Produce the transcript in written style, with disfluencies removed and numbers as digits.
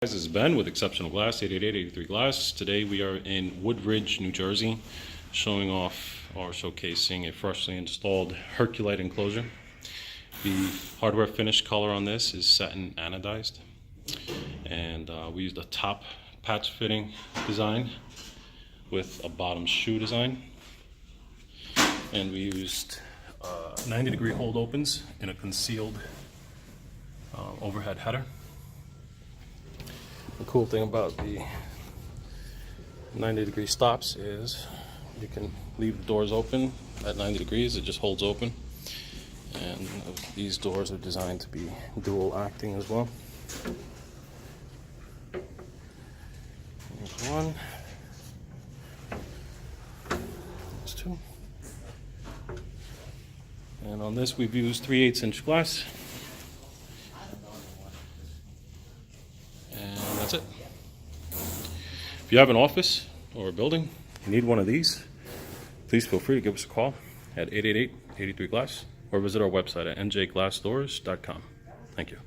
This is Ben with Exceptional Glass, 888-83 Glass. Today we are in Woodridge, New Jersey, showing off or showcasing a freshly installed Herculite enclosure. The hardware finish color on this is satin anodized, and we used a top patch fitting design with a bottom shoe design, and we used 90-degree hold opens in a concealed overhead header. The cool thing about the 90-degree stops is you can leave the doors open at 90 degrees, it just holds open. And these doors are designed to be dual acting as well. There's one. There's two. And on this we've used 3/8" glass. That's it. If you have an office or a building, you need one of these, please feel free to give us a call at 888-83 Glass or visit our website at njglassdoors.com. Thank you.